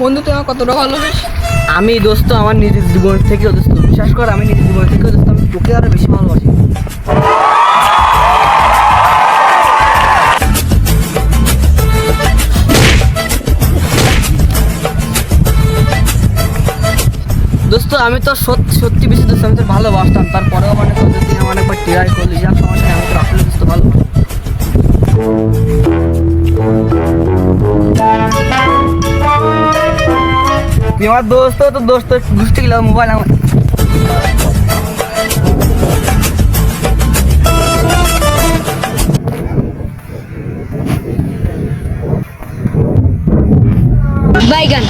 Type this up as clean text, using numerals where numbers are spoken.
বন্ধু তুই আমার কতটা ভালোবাসিস? আমি দোস্ত আমার নিজের জীবন থেকেও দোস্ত, বিশ্বাস কর আমি নিজের জীবন থেকেও দোস্ত আমি তোকে আরো বেশি ভালোবাসি। দোস্ত আমি তো সত্যি সত্যি বেশি দোস্ত, আমি তো ভালোবাসতাম, তারপরেও মানে তোদের দিন আমার অনেকবার ট্রাই করলি, যার সমস্যা আমি তো আসলে দোস্ত ভালোবাসি। তুই আমার দোস্ত, তো দোস্ত ঘুষতে গেলাম মোবাইল আমার। বাইগান।